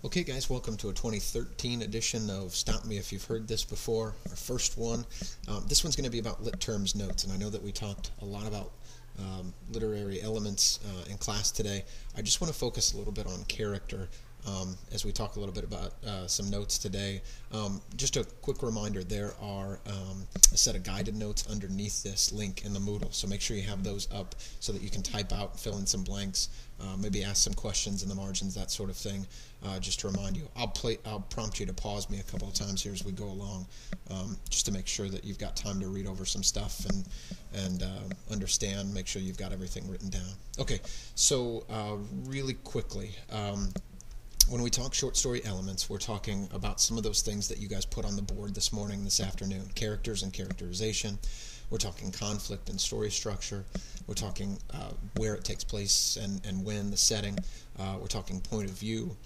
Okay guys, welcome to a 2013 edition of Stop Me If You've Heard This Before, our first one. This one's going to be about lit terms notes, and I know that we talked a lot about literary elements in class today. I just want to focus a little bit on character as we talk a little bit about some notes today. Just a quick reminder, there are a set of guided notes underneath this link in the Moodle, so make sure you have those up so that you can type out, fill in some blanks, maybe ask some questions in the margins, that sort of thing. Just to remind you, I'll prompt you to pause me a couple of times here as we go along, just to make sure that you've got time to read over some stuff and understand. Make sure you've got everything written down. Okay, so really quickly, when we talk short story elements, we're talking about some of those things that you guys put on the board this morning, this afternoon: characters and characterization. We're talking conflict and story structure. We're talking where it takes place and when, the setting. We're talking point of view.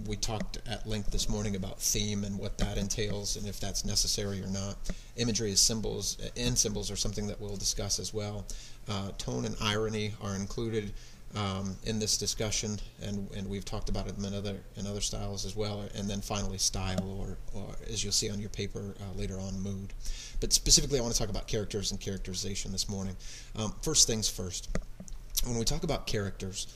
We talked at length this morning about theme and what that entails and if that's necessary or not. Imagery as symbols and symbols are something that we'll discuss as well. Tone and irony are included in this discussion, and we've talked about it in other styles as well. And then finally, style, or as you'll see on your paper later on, mood. But specifically, I want to talk about characters and characterization this morning. First things first. When we talk about characters,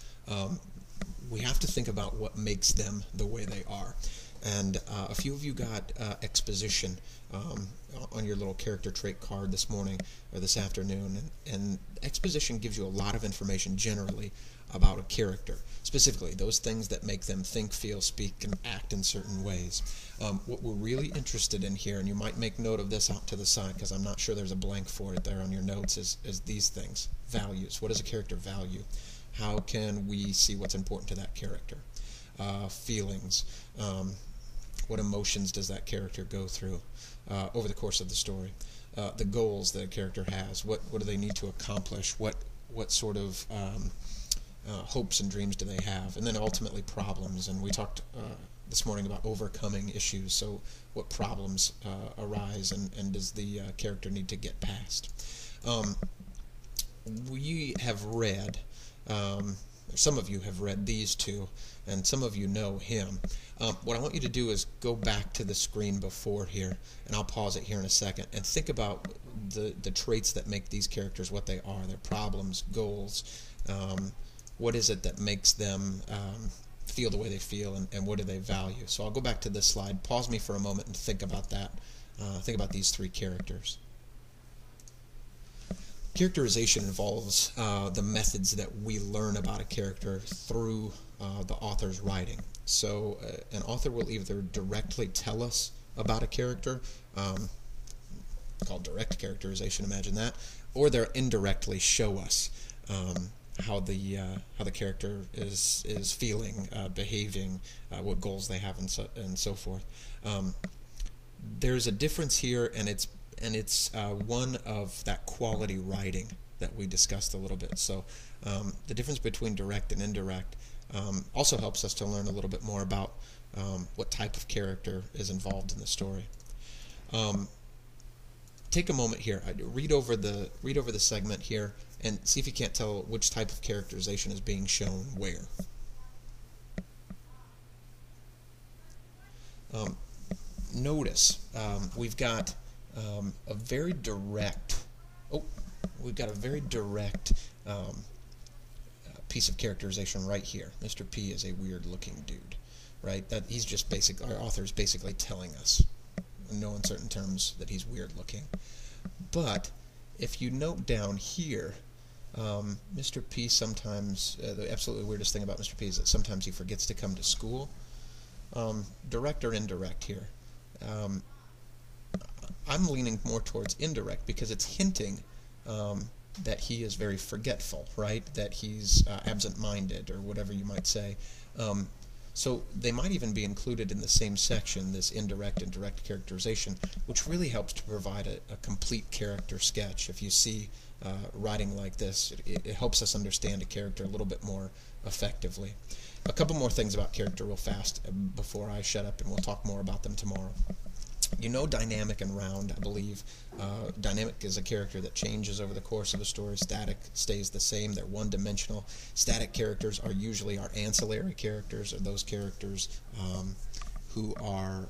we have to think about what makes them the way they are. And a few of you got exposition on your little character trait card this morning or this afternoon, and exposition gives you a lot of information generally about a character, specifically those things that make them think, feel, speak, and act in certain ways. What we're really interested in here, and you might make note of this out to the side because I'm not sure there's a blank for it there on your notes, is these things. Values. What does a character value? How can we see what's important to that character? Feelings. What emotions does that character go through over the course of the story? The goals that a character has. What do they need to accomplish? What sort of hopes and dreams do they have? And then ultimately problems. And we talked this morning about overcoming issues. So what problems arise and does the character need to get past? We have read, some of you have read these two, and some of you know him. What I want you to do is go back to the screen before here, and I'll pause it here in a second, and think about the traits that make these characters what they are, their problems, goals. What is it that makes them feel the way they feel, and what do they value? So I'll go back to this slide, pause me for a moment, and think about that. Think about these three characters. Characterization involves the methods that we learn about a character through the author's writing. So an author will either directly tell us about a character, called direct characterization, imagine that, or they'll indirectly show us how the character is feeling, behaving, what goals they have, and so forth. There's a difference here, and it's one of that quality writing that we discussed a little bit. So the difference between direct and indirect also helps us to learn a little bit more about what type of character is involved in the story. Take a moment here. Read over the segment here and see if you can't tell which type of characterization is being shown where. Notice we've got a very direct piece of characterization right here. Mr. P is a weird-looking dude, right? That he's just our author is basically telling us, in no uncertain terms, that he's weird-looking. But if you note down here, Mr. P sometimes, the absolutely weirdest thing about Mr. P is that sometimes he forgets to come to school. Direct or indirect here? I'm leaning more towards indirect because it's hinting that he is very forgetful, right? That he's absent-minded, or whatever you might say. So they might even be included in the same section, this indirect and direct characterization, which really helps to provide a complete character sketch. If you see writing like this, it helps us understand a character a little bit more effectively. A couple more things about character real fast before I shut up, and we'll talk more about them tomorrow. You know Dynamic and Round, I believe. Dynamic is a character that changes over the course of a story. Static stays the same. They're one-dimensional. Static characters are usually our ancillary characters, or those characters who are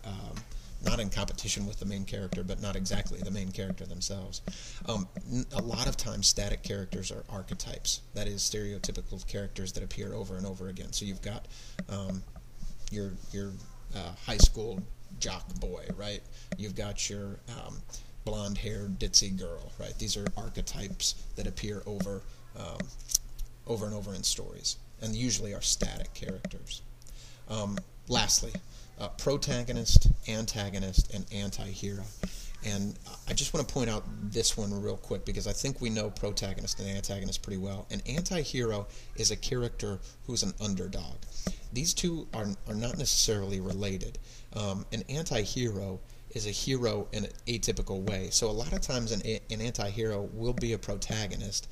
not in competition with the main character, but not exactly the main character themselves. A lot of times, static characters are archetypes. That is, stereotypical characters that appear over and over again. So you've got your high school jock boy, right? You've got your blonde-haired ditzy girl, right? These are archetypes that appear over and over in stories, and usually are static characters. Lastly, protagonist, antagonist, and anti-hero. And I just want to point out this one real quick because I think we know protagonist and antagonist pretty well. An anti-hero is a character who's an underdog. These two are not necessarily related. An anti-hero is a hero in an atypical way. So a lot of times an anti-hero will be a protagonist,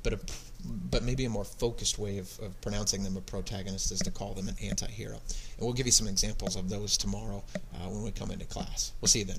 but maybe a more focused way of pronouncing them a protagonist is to call them an anti-hero. And we'll give you some examples of those tomorrow when we come into class. We'll see you then.